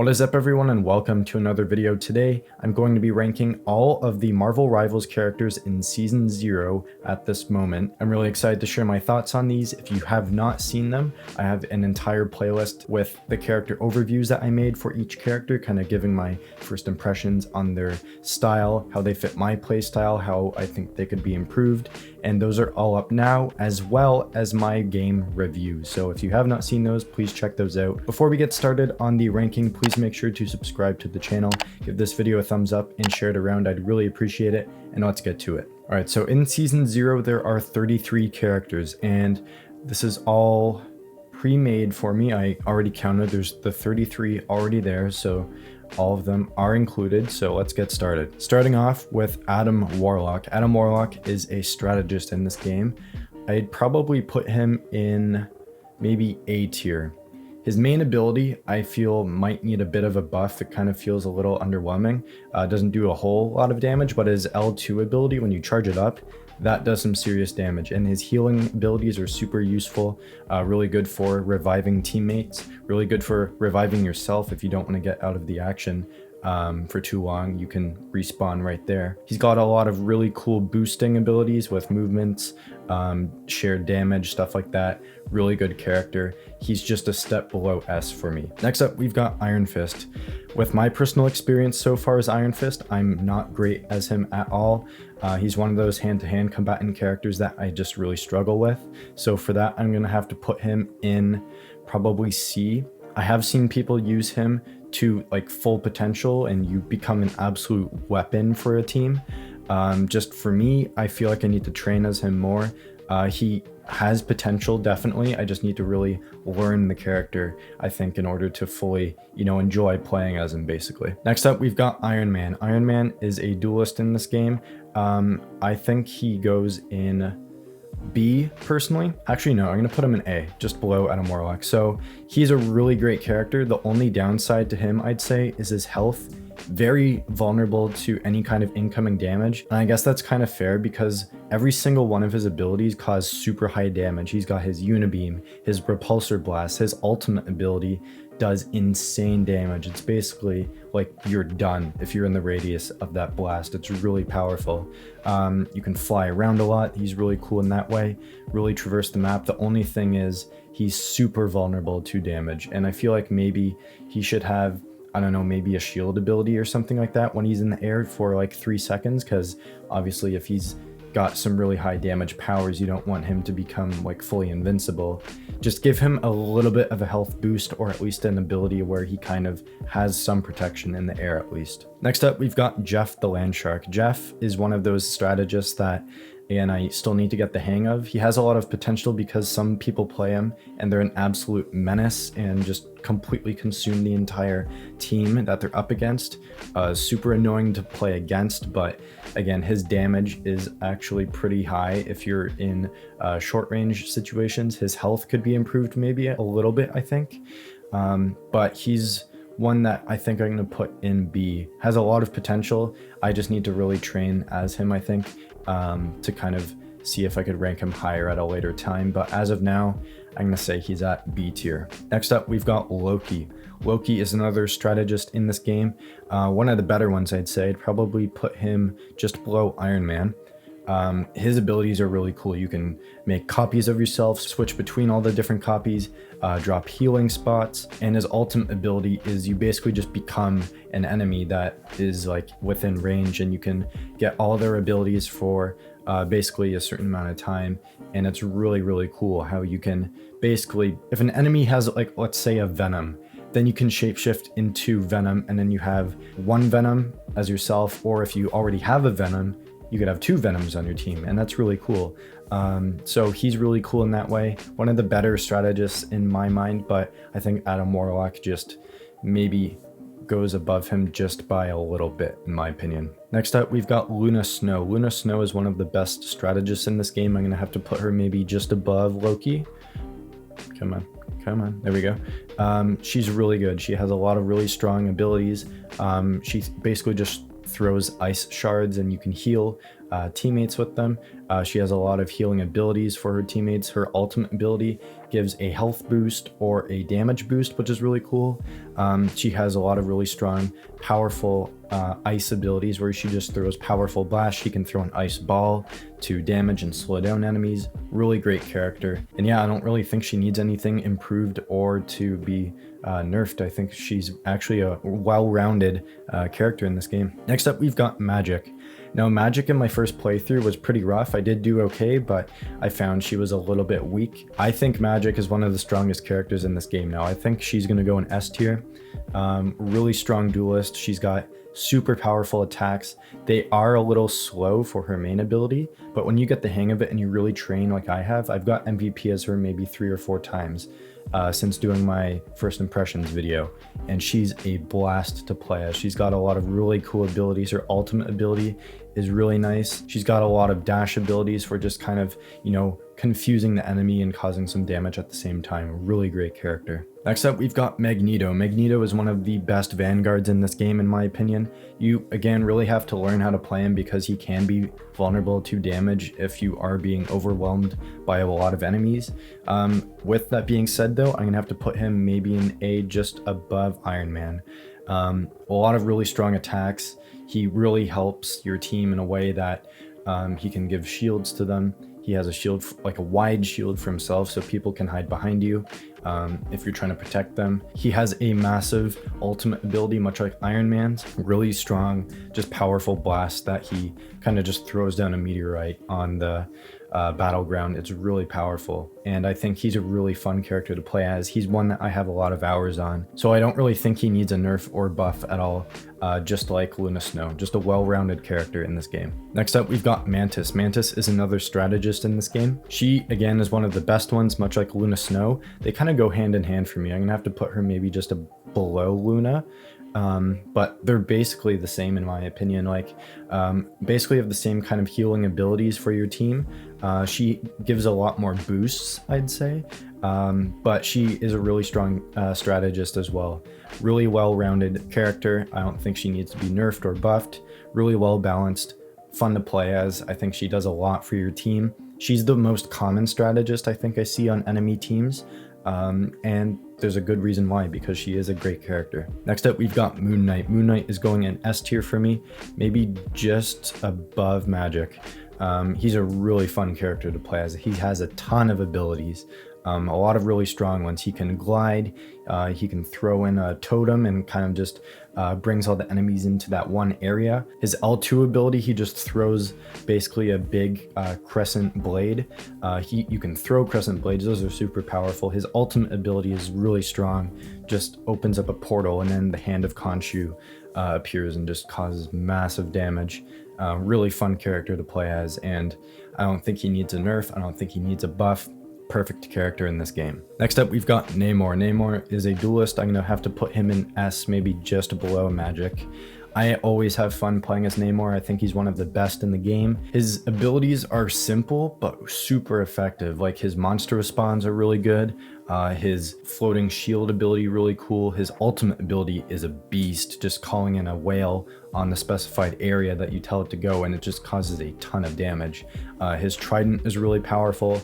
What is up everyone, and welcome to another video. Today I'm going to be ranking all of the Marvel Rivals characters in Season 0 at this moment. I'm really excited to share my thoughts on these. If you have not seen them, I have an entire playlist with the character overviews that I made for each character, kind of giving my first impressions on their style, how they fit my playstyle, how I think they could be improved, and those are all up now, as well as my game review. So if you have not seen those, please check those out. Before we get started on the ranking, please make sure to subscribe to the channel, give this video a thumbs up, and share it around. I'd really appreciate it, and let's get to it. All right, so in Season 0, there are 33 characters, and this is all pre-made for me. I already counted, there's the 33 already there, so all of them are included. So let's get started. Starting off with Adam Warlock. Adam Warlock is a strategist in this game. I'd probably put him in maybe A tier. His main ability, I feel, might need a bit of a buff. It kind of feels a little underwhelming. Doesn't do a whole lot of damage, but his L2 ability, when you charge it up, that does some serious damage, and his healing abilities are super useful. Really good for reviving teammates, really good for reviving yourself if you don't want to get out of the action for too long. You can respawn right there. He's got a lot of really cool boosting abilities with movements, shared damage, stuff like that. Really good character. He's just a step below S for me. Next up, we've got Iron Fist. With my personal experience so far as Iron Fist, I'm not great as him at all. He's one of those hand-to-hand combatant characters that I just really struggle with. So for that, I'm gonna have to put him in probably C. I have seen people use him to like full potential, and you become an absolute weapon for a team. Just for me, I feel like I need to train as him more. He has potential, definitely. I just need to really learn the character, I think, in order to fully, enjoy playing as him, basically. Next up, we've got Iron Man. Iron Man is a duelist in this game. I think he goes in B, personally. Actually, no, I'm gonna put him in A, just below Adam Warlock. So he's a really great character. The only downside to him, I'd say, is his health. Very vulnerable to any kind of incoming damage, and I guess that's kind of fair because every single one of his abilities cause super high damage. He's got his Unibeam, his Repulsor Blast, his ultimate ability does insane damage. It's basically like you're done if you're in the radius of that blast. It's really powerful. You can fly around a lot. He's really cool in that way, really traverse the map. The only thing is he's super vulnerable to damage, and I feel like maybe he should have, I don't know, maybe a shield ability or something like that when he's in the air for like 3 seconds, because obviously if he's got some really high damage powers, you don't want him to become like fully invincible. Just give him a little bit of a health boost, or at least an ability where he kind of has some protection in the air at least. Next up, we've got Jeff the Landshark. Jeff is one of those strategists that, and I still need to get the hang of. He has a lot of potential because some people play him and they're an absolute menace and just completely consume the entire team that they're up against. Super annoying to play against, but again, his damage is actually pretty high if you're in short range situations. His health could be improved maybe a little bit, I think, but he's one that I think I'm going to put in B. Has a lot of potential. I just need to really train as him, I think, to kind of see if I could rank him higher at a later time. But as of now, I'm going to say he's at B tier. Next up, we've got Loki. Loki is another strategist in this game. One of the better ones, I'd say. I'd probably put him just below Iron Man. His abilities are really cool. You can make copies of yourself, switch between all the different copies, drop healing spots, and his ultimate ability is you basically just become an enemy that is like within range, and you can get all their abilities for basically a certain amount of time. And it's really, really cool how you can basically, if an enemy has, like, let's say a Venom, then you can shapeshift into Venom, and then you have one Venom as yourself, or if you already have a Venom, you could have 2 Venoms on your team, and that's really cool. So he's really cool in that way. One of the better strategists in my mind, but I think Adam Warlock just maybe goes above him just by a little bit, in my opinion. Next up, we've got Luna Snow. Luna Snow is one of the best strategists in this game. I'm gonna have to put her maybe just above Loki. Come on, there we go. She's really good. She has a lot of really strong abilities. She basically just throws ice shards and you can heal. teammates with them. She has a lot of healing abilities for her teammates. Her ultimate ability gives a health boost or a damage boost, which is really cool. She has a lot of really strong, powerful ice abilities where she just throws powerful blasts. She can throw an ice ball to damage and slow down enemies. Really great character. And yeah, I don't really think she needs anything improved or to be nerfed. I think she's actually a well-rounded character in this game. Next up, we've got Magic. Now, Magic in my first playthrough was pretty rough. I did do okay, but I found she was a little bit weak. I think Magic is one of the strongest characters in this game now. I think she's going to go in S tier. Really strong duelist. She's got super powerful attacks. They are a little slow for her main ability, but when you get the hang of it and you really train like I have, I've got MVP as her maybe 3 or 4 times since doing my first impressions video, and she's a blast to play as. She's got a lot of really cool abilities. Her ultimate ability is really nice. She's got a lot of dash abilities for just kind of, you know, confusing the enemy and causing some damage at the same time. Really great character. Next up, we've got Magneto. Magneto is one of the best vanguards in this game, in my opinion. You, again, really have to learn how to play him because he can be vulnerable to damage if you are being overwhelmed by a lot of enemies. With that being said, though, I'm gonna have to put him maybe in A, just above Iron Man. A lot of really strong attacks. He really helps your team in a way that he can give shields to them. He has a shield, like a wide shield for himself, so people can hide behind you if you're trying to protect them. He has a massive ultimate ability, much like Iron Man's. Really strong, just powerful blast that he kind of just throws down a meteorite on the battleground. It's really powerful, and I think he's a really fun character to play as. He's one that I have a lot of hours on, so I don't really think he needs a nerf or buff at all, just like Luna Snow. Just a well-rounded character in this game. Next up, we've got Mantis. Mantis is another strategist in this game. She, again, is one of the best ones, much like Luna Snow. They kind of go hand in hand for me. I'm gonna have to put her maybe just below Luna. But they're basically the same in my opinion. Like, basically have the same kind of healing abilities for your team. She gives a lot more boosts, I'd say, but she is a really strong strategist as well. Really well-rounded character. I don't think she needs to be nerfed or buffed. Really well-balanced, fun to play as. I think she does a lot for your team. She's the most common strategist I think I see on enemy teams. And there's a good reason why, because she is a great character. Next up, we've got Moon Knight. Moon Knight is going in S tier for me, maybe just above Magic. He's a really fun character to play as. He has a ton of abilities, a lot of really strong ones. He can glide, he can throw in a totem and kind of just brings all the enemies into that one area. His L2 ability, he just throws basically a big crescent blade. You can throw crescent blades, those are super powerful. His ultimate ability is really strong, just opens up a portal and then the Hand of Khonshu appears and just causes massive damage. Really fun character to play as, and I don't think he needs a nerf, I don't think he needs a buff. Perfect character in this game. Next up, we've got Namor. Namor is a duelist. I'm gonna have to put him in S, maybe just below Magic. I always have fun playing as Namor. I think he's one of the best in the game. His abilities are simple, but super effective. Like, his monster spawns are really good. His floating shield ability, really cool. His ultimate ability is a beast, just calling in a whale on the specified area that you tell it to go, and it just causes a ton of damage. His trident is really powerful.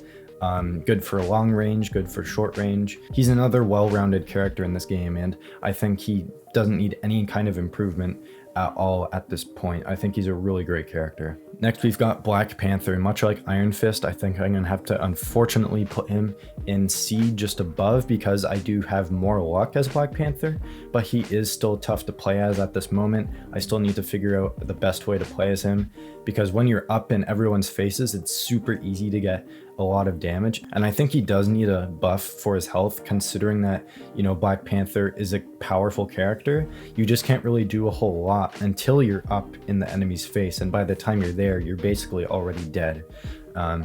Good for long range, good for short range. He's another well-rounded character in this game, and I think he doesn't need any kind of improvement at all at this point. I think he's a really great character. Next, we've got Black Panther. Much like Iron Fist, I think I'm gonna have to unfortunately put him in C, just above, because I do have more luck as Black Panther, but he is still tough to play as at this moment. I still need to figure out the best way to play as him, because when you're up in everyone's faces, it's super easy to get a lot of damage, and I think he does need a buff for his health, considering that, you know, Black Panther is a powerful character. You just can't really do a whole lot until you're up in the enemy's face, and by the time you're there, you're basically already dead.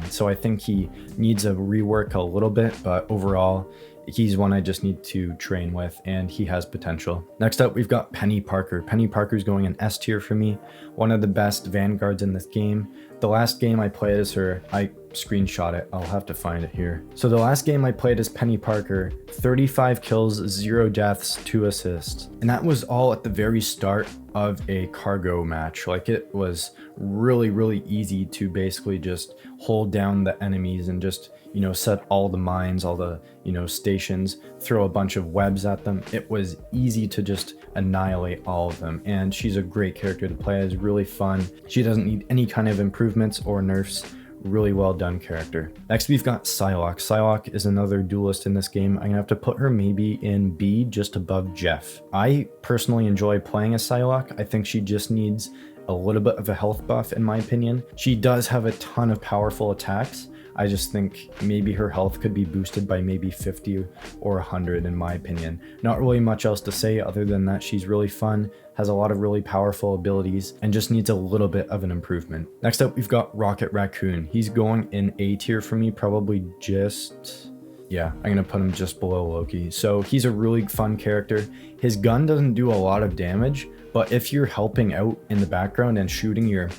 So I think he needs a rework a little bit, but overall, he's one I just need to train with, and he has potential. Next up, we've got Penny Parker. Penny Parker's going in S tier for me. One of the best vanguards in this game. The last game I played as her, I screenshot it, I'll have to find it here. So the last game I played as Penny Parker, 35 kills, 0 deaths, 2 assists. And that was all at the very start of a cargo match. Like, it was really easy to basically just hold down the enemies and just, you know, set all the mines, all the, you know, stations, throw a bunch of webs at them. It was easy to just annihilate all of them. And she's a great character to play as, really fun. She doesn't need any kind of improvements or nerfs. Really well done character. Next we've got Psylocke. Psylocke is another duelist in this game. I'm gonna have to put her maybe in B, just above Jeff. I personally enjoy playing as Psylocke. I think she just needs a little bit of a health buff in my opinion. She does have a ton of powerful attacks. I just think maybe her health could be boosted by maybe 50 or 100 in my opinion. Not really much else to say other than that she's really fun, has a lot of really powerful abilities, and just needs a little bit of an improvement. Next up, we've got Rocket Raccoon. He's going in A tier for me, probably just... yeah, I'm gonna put him just below Loki. So he's a really fun character. His gun doesn't do a lot of damage, but if you're helping out in the background and shooting your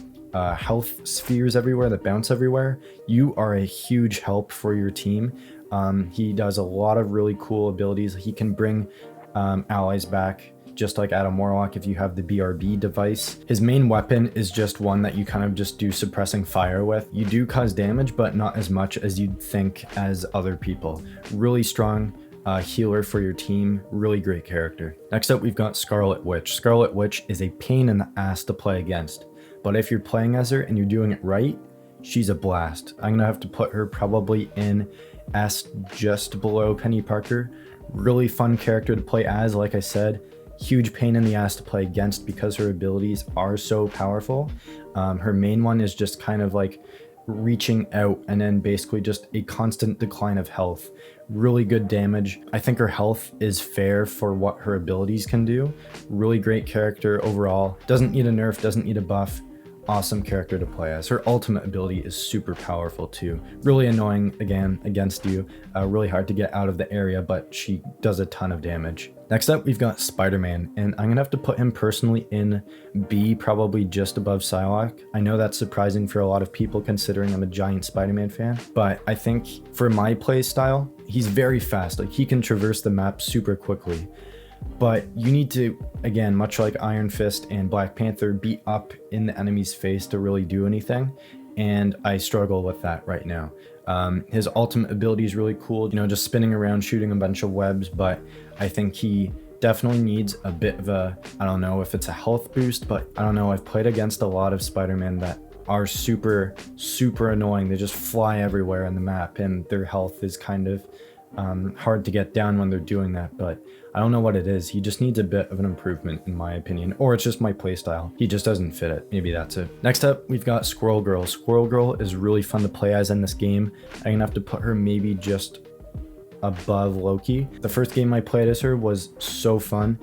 health spheres everywhere that bounce everywhere, you are a huge help for your team. He does a lot of really cool abilities. He can bring allies back, just like Adam Warlock if you have the BRB device. His main weapon is just one that you kind of just do suppressing fire with. You do cause damage, but not as much as you'd think as other people. Really strong healer for your team, really great character. Next up, we've got Scarlet Witch. Scarlet Witch is a pain in the ass to play against, but if you're playing as her and you're doing it right, she's a blast. I'm gonna have to put her probably in S, just below Penny Parker. Really fun character to play as, like I said. Huge pain in the ass to play against because her abilities are so powerful. Her main one is just kind of like reaching out and then basically just a constant decline of health. Really good damage. I think her health is fair for what her abilities can do. Really great character overall. Doesn't need a nerf, doesn't need a buff. Awesome character to play as. Her ultimate ability is super powerful too. Really annoying again against you. Really hard to get out of the area, but she does a ton of damage. Next up, we've got Spider-Man, and I'm gonna have to put him personally in B, probably just above Psylocke. I know that's surprising for a lot of people considering I'm a giant Spider-Man fan, but I think for my play style, he's very fast. Like, he can traverse the map super quickly. But you need to, again, much like Iron Fist and Black Panther, be up in the enemy's face to really do anything, and I struggle with that right now. His ultimate ability is really cool, you know, just spinning around, shooting a bunch of webs, but I think he definitely needs a bit of a, I don't know if it's a health boost, but I don't know, I've played against a lot of Spider-Man that are super annoying. They just fly everywhere in the map, and their health is kind of hard to get down when they're doing that, but I don't know what it is. He just needs a bit of an improvement in my opinion, or it's just my playstyle. He just doesn't fit it. Maybe that's it. Next up, we've got Squirrel Girl. Squirrel Girl is really fun to play as in this game. I'm gonna have to put her maybe just above Loki. The first game I played as her was so fun.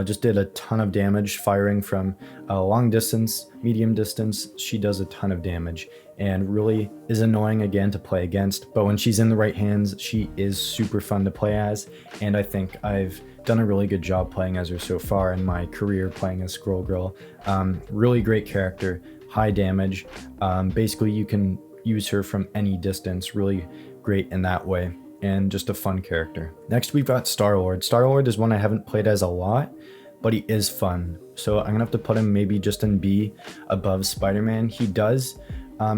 Just did a ton of damage firing from long distance, medium distance. She does a ton of damage and really is annoying again to play against, but when she's in the right hands, she is super fun to play as, and I think I've done a really good job playing as her so far in my career playing as Squirrel Girl. Really great character, high damage. Basically you can use her from any distance, really great in that way, and just a fun character. Next we've got Star-Lord. Star-Lord is one I haven't played as a lot, but he is fun. So I'm gonna have to put him maybe just in B above Spider-Man. He does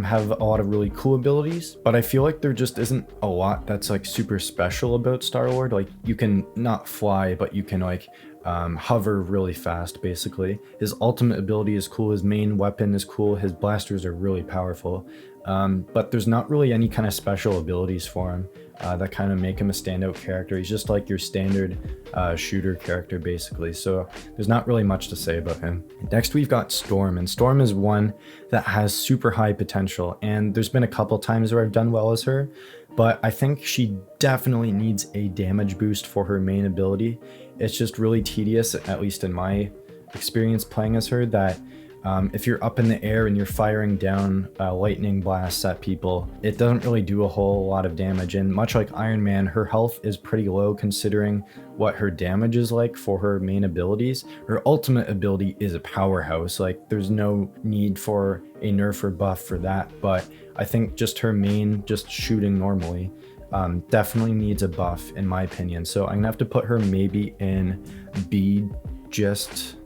have a lot of really cool abilities, but I feel like there just isn't a lot that's like super special about Star-Lord. Like, you can not fly, but you can like hover really fast basically. His ultimate ability is cool, his main weapon is cool, his blasters are really powerful, but there's not really any kind of special abilities for him that kind of make him a standout character. He's just like your standard shooter character basically, so there's not really much to say about him. Next we've got Storm, and Storm is one that has super high potential, and there's been a couple times where I've done well as her, but I think she definitely needs a damage boost for her main ability. It's just really tedious, at least in my experience playing as her, that If you're up in the air and you're firing down lightning blasts at people, it doesn't really do a whole lot of damage. And much like Iron Man, her health is pretty low considering what her damage is like for her main abilities. Her ultimate ability is a powerhouse. Like, there's no need for a nerf or buff for that. But I think just her main, just shooting normally, definitely needs a buff in my opinion. So I'm gonna have to put her maybe in B, just,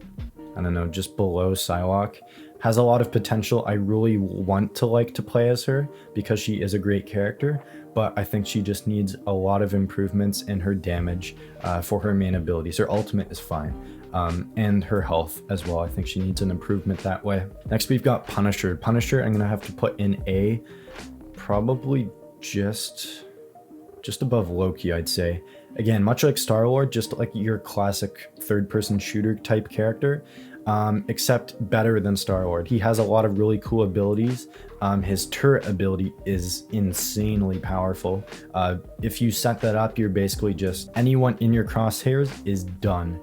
I don't know, just below Psylocke. Has a lot of potential. I really want to like to play as her because she is a great character, but I think she just needs a lot of improvements in her damage for her main abilities. Her ultimate is fine. And her health as well. I think she needs an improvement that way. Next, we've got Punisher. Punisher, I'm gonna have to put in A, probably just above Loki, I'd say. Again, much like Star-Lord, just like your classic third-person shooter type character, except better than Star-Lord. He has a lot of really cool abilities. His turret ability is insanely powerful. If you set that up, you're basically just, anyone in your crosshairs is done.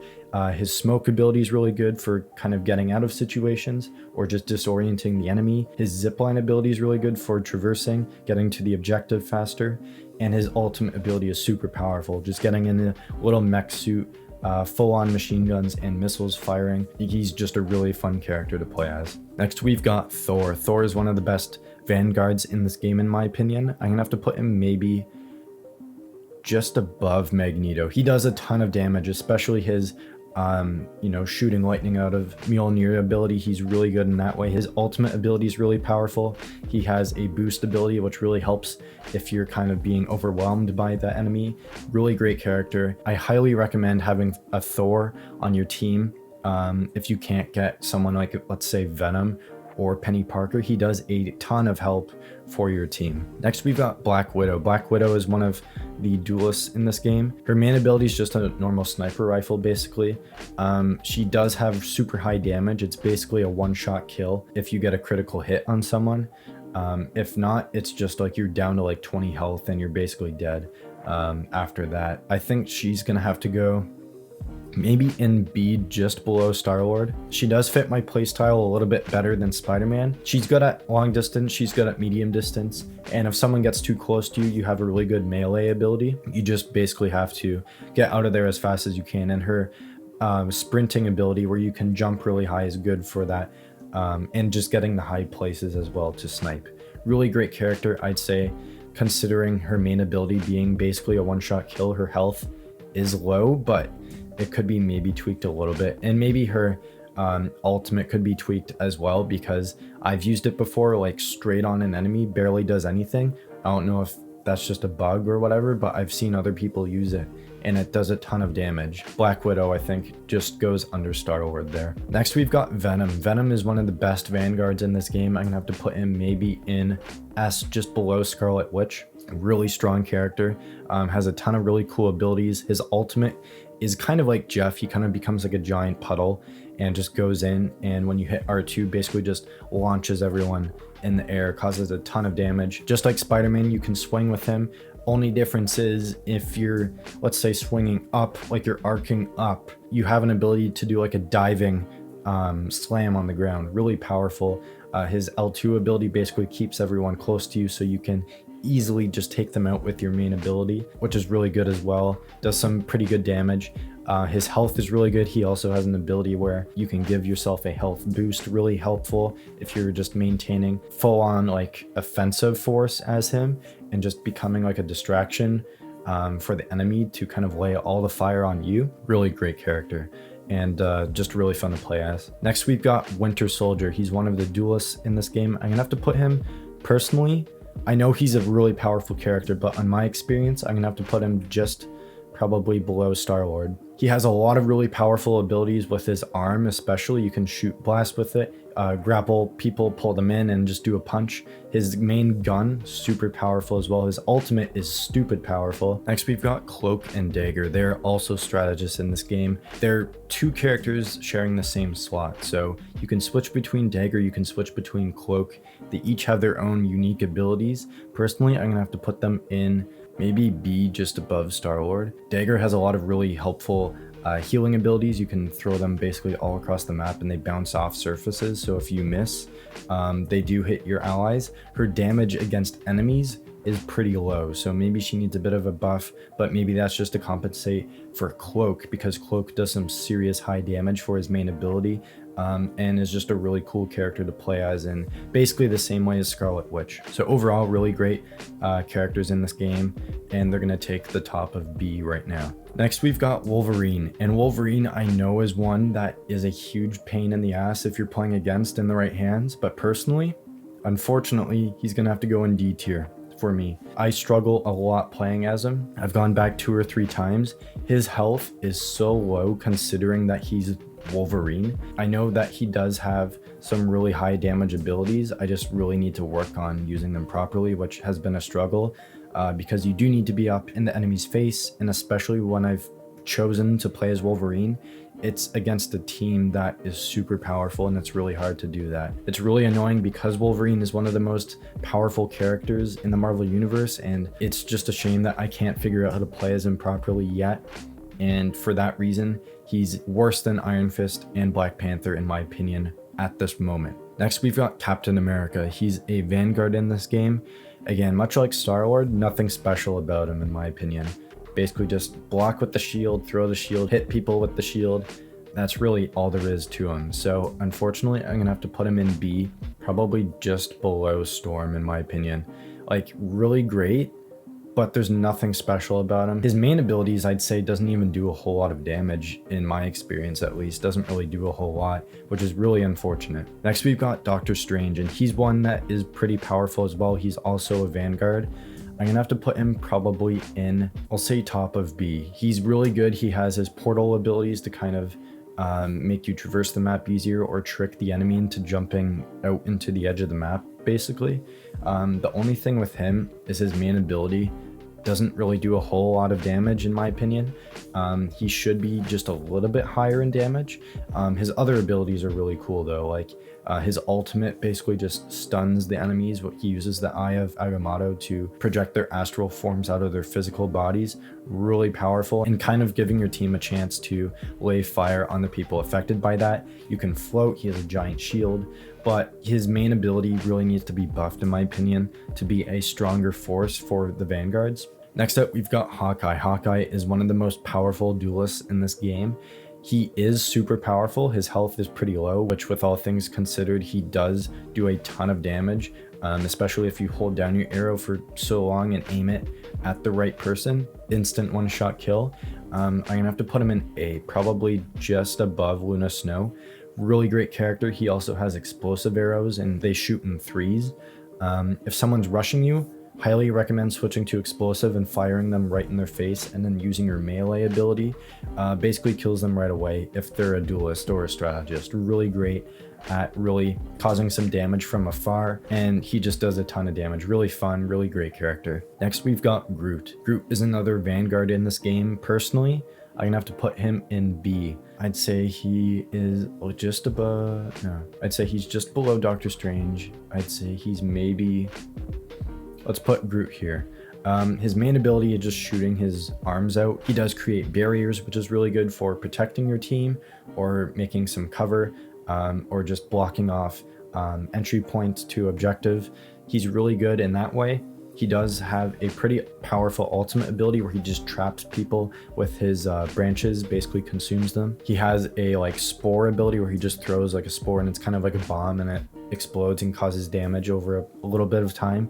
His smoke ability is really good for kind of getting out of situations or just disorienting the enemy. His zipline ability is really good for traversing, getting to the objective faster. And his ultimate ability is super powerful, just getting in a little mech suit, full-on machine guns and missiles firing. He's just a really fun character to play as. Next, we've got Thor. Thor is one of the best vanguards in this game, in my opinion. I'm gonna have to put him maybe just above Magneto. He does a ton of damage, especially his shooting lightning out of Mjolnir ability. He's really good in that way. His ultimate ability is really powerful. He has a boost ability, which really helps if you're kind of being overwhelmed by the enemy. Really great character. I highly recommend having a Thor on your team. If you can't get someone like, let's say, Venom or Penny Parker, he does a ton of help for your team. Next, we've got Black Widow. Black Widow is one of the duelists in this game. Her main ability is just a normal sniper rifle, basically. She does have super high damage. It's basically a one-shot kill if you get a critical hit on someone. If not, it's just like you're down to like 20 health and you're basically dead after that. I think she's gonna have to go maybe in B, just below Star-Lord. She does fit my playstyle a little bit better than Spider-Man. She's good at long distance, she's good at medium distance, and if someone gets too close to you, you have a really good melee ability. You just basically have to get out of there as fast as you can, and her sprinting ability where you can jump really high is good for that, and just getting the high places as well to snipe. Really great character, I'd say, considering her main ability being basically a one-shot kill. Her health is low, but it could be maybe tweaked a little bit, and maybe her ultimate could be tweaked as well, because I've used it before, like straight on an enemy, barely does anything. I don't know if that's just a bug or whatever, but I've seen other people use it and it does a ton of damage. Black Widow, I think, just goes under Star-Lord there. Next, we've got Venom. Venom is one of the best vanguards in this game. I'm gonna have to put him maybe in S, just below Scarlet Witch. Really strong character, has a ton of really cool abilities. His ultimate is kind of like Jeff. He kind of becomes like a giant puddle and just goes in, and when you hit R2, basically just launches everyone in the air, causes a ton of damage. Just like Spider-Man, you can swing with him. Only difference is if you're, let's say, swinging up, like you're arcing up, you have an ability to do like a diving slam on the ground. Really powerful. His L2 ability basically keeps everyone close to you, so you can easily just take them out with your main ability, which is really good as well. Does some pretty good damage. His health is really good. He also has an ability where you can give yourself a health boost, really helpful if you're just maintaining full-on like offensive force as him and just becoming like a distraction for the enemy to kind of lay all the fire on you. Really great character, and just really fun to play as. Next, we've got Winter Soldier. He's one of the duelists in this game. I'm gonna have to put him, personally, I know he's a really powerful character, but on my experience, I'm gonna have to put him just probably below Star-Lord. He has a lot of really powerful abilities with his arm, especially. You can shoot blast with it, grapple people, pull them in, and just do a punch. His main gun, super powerful as well. His ultimate is stupid powerful. Next, we've got Cloak and Dagger. They're also strategists in this game. They're two characters sharing the same slot, so you can switch between Dagger, you can switch between Cloak. They each have their own unique abilities. Personally, I'm gonna have to put them in maybe B, just above Star-Lord. Dagger has a lot of really helpful healing abilities. You can throw them basically all across the map and they bounce off surfaces, so if you miss, they do hit your allies. Her damage against enemies is pretty low, so maybe she needs a bit of a buff, but maybe that's just to compensate for Cloak, because Cloak does some serious high damage for his main ability, and is just a really cool character to play as in basically the same way as Scarlet Witch. So overall, really great characters in this game, and they're gonna take the top of B right now. Next, we've got Wolverine, and Wolverine I know is one that is a huge pain in the ass if you're playing against in the right hands, but personally, unfortunately, he's gonna have to go in D tier for me. I struggle a lot playing as him. I've gone back 2 or 3 times. His health is so low considering that he's Wolverine. I know that he does have some really high damage abilities. I just really need to work on using them properly, which has been a struggle because you do need to be up in the enemy's face, and especially when I've chosen to play as Wolverine, it's against a team that is super powerful, and it's really hard to do that. It's really annoying because Wolverine is one of the most powerful characters in the Marvel Universe, and it's just a shame that I can't figure out how to play as him properly yet. And for that reason, he's worse than Iron Fist and Black Panther in my opinion at this moment. Next, we've got Captain America. He's a Vanguard in this game. Again, much like Star-Lord, nothing special about him in my opinion. Basically just block with the shield, throw the shield, hit people with the shield. That's really all there is to him. So unfortunately, I'm gonna have to put him in B, probably just below Storm in my opinion. Like, really great, but there's nothing special about him. His main abilities, I'd say, doesn't even do a whole lot of damage, in my experience at least. Doesn't really do a whole lot, which is really unfortunate. Next, we've got Doctor Strange, and he's one that is pretty powerful as well. He's also a Vanguard. I'm gonna have to put him probably in, I'll say top of B. He's really good. He has his portal abilities to kind of make you traverse the map easier or trick the enemy into jumping out into the edge of the map, basically. The only thing with him is his main ability doesn't really do a whole lot of damage in my opinion. He should be just a little bit higher in damage. His other abilities are really cool though, like his ultimate basically just stuns the enemies. He uses the Eye of Agamotto to project their astral forms out of their physical bodies. Really powerful, and kind of giving your team a chance to lay fire on the people affected by that. You can float, he has a giant shield, but his main ability really needs to be buffed in my opinion to be a stronger force for the Vanguards. Next up, we've got Hawkeye. Hawkeye is one of the most powerful duelists in this game. He is super powerful. His health is pretty low, which with all things considered, he does do a ton of damage, especially if you hold down your arrow for so long and aim it at the right person. Instant one-shot kill. I'm gonna have to put him in A, probably just above Luna Snow. Really great character. He also has explosive arrows and they shoot in threes. If someone's rushing you, highly recommend switching to explosive and firing them right in their face, and then using your melee ability. Basically kills them right away if they're a duelist or a strategist. Really great at really causing some damage from afar, and he just does a ton of damage. Really fun, really great character. Next, we've got Groot. Groot is another Vanguard in this game. Personally, I'm gonna have to put him in B. I'd say he is just above, no, I'd say he's just below Doctor Strange. I'd say he's maybe, let's put Groot here. His main ability is just shooting his arms out. He does create barriers, which is really good for protecting your team or making some cover, or just blocking off entry points to objective. He's really good in that way. He does have a pretty powerful ultimate ability where he just traps people with his branches, basically consumes them. He has a like spore ability where he just throws like a spore and it's kind of like a bomb and it explodes and causes damage over a little bit of time.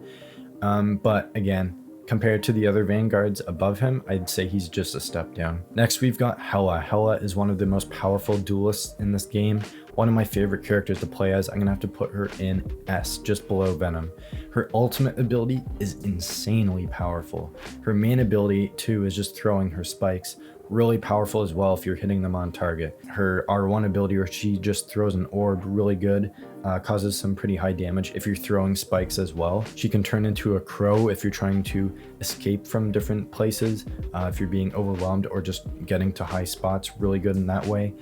But again, compared to the other Vanguards above him, I'd say he's just a step down. Next, we've got Hela. Hela is one of the most powerful duelists in this game. One of my favorite characters to play as. I'm gonna have to put her in S, just below Venom. Her ultimate ability is insanely powerful. Her main ability too is just throwing her spikes. Really powerful as well if you're hitting them on target. Her R1 ability where she just throws an orb, really good. causes some pretty high damage if you're throwing spikes as well. She can turn into a crow if you're trying to escape from different places, if you're being overwhelmed or just getting to high spots. Really good in that way.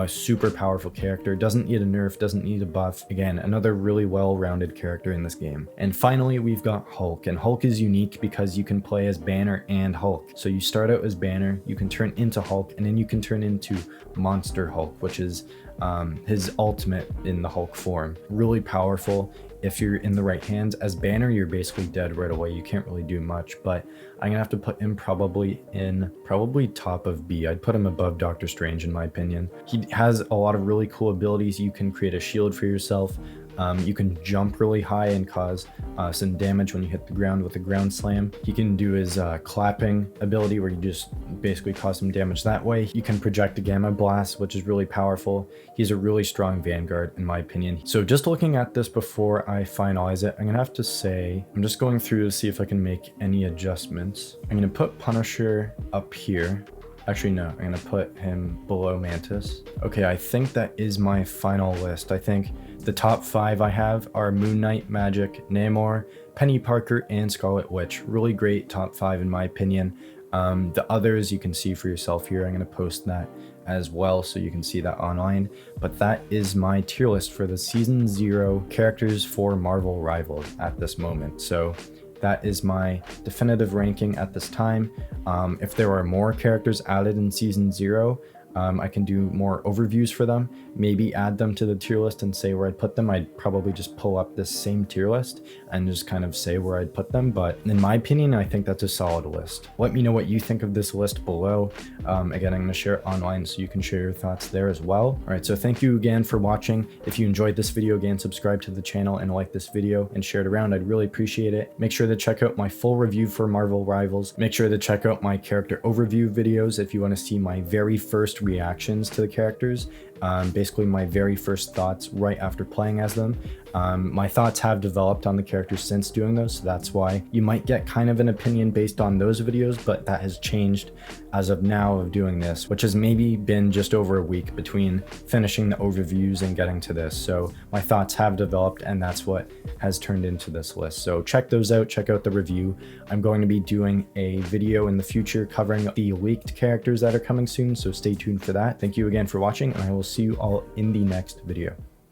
Super powerful character, doesn't need a nerf, doesn't need a buff. Again, another really well-rounded character in this game. And finally, we've got Hulk, and Hulk is unique because you can play as Banner and Hulk. So you start out as Banner, you can turn into Hulk, and then you can turn into Monster Hulk, which is his ultimate in the Hulk form. Really powerful. If you're in the right hands. As Banner, you're basically dead right away. You can't really do much, but I'm gonna have to put him probably top of B. I'd put him above Doctor Strange in my opinion. He has a lot of really cool abilities. You can create a shield for yourself. You can jump really high and cause some damage when you hit the ground with a ground slam. He can do his clapping ability where you just basically cause some damage that way. You can project a gamma blast, which is really powerful. He's a really strong Vanguard in my opinion. So just looking at this before I finalize it, I'm gonna have to say, I'm just going through to see if I can make any adjustments. I'm gonna put Punisher up here. Actually, no, I'm gonna put him below Mantis. Okay, I think that is my final list. I think the top 5 I have are Moon Knight, Magic, Namor, Penny Parker, and Scarlet Witch. Really great top 5 in my opinion. The others you can see for yourself here. I'm gonna post that as well so you can see that online. But that is my tier list for the Season 0 characters for Marvel Rivals at this moment. So that is my definitive ranking at this time. If there are more characters added in Season 0, I can do more overviews for them, maybe add them to the tier list and say where I'd put them. I'd probably just pull up this same tier list and just kind of say where I'd put them. But in my opinion, I think that's a solid list. Let me know what you think of this list below. Again, I'm going to share it online so you can share your thoughts there as well. All right, so thank you again for watching. If you enjoyed this video, again, subscribe to the channel and like this video and share it around. I'd really appreciate it. Make sure to check out my full review for Marvel Rivals. Make sure to check out my character overview videos if you want to see my very first reactions to the characters, basically my very first thoughts right after playing as them. My thoughts have developed on the characters since doing those, so that's why you might get kind of an opinion based on those videos, but that has changed as of now of doing this, which has maybe been just over a week between finishing the overviews and getting to this. So my thoughts have developed and that's what has turned into this list. So check those out, check out the review. I'm going to be doing a video in the future covering the leaked characters that are coming soon, so stay tuned for that. Thank you again for watching and I will see you all in the next video.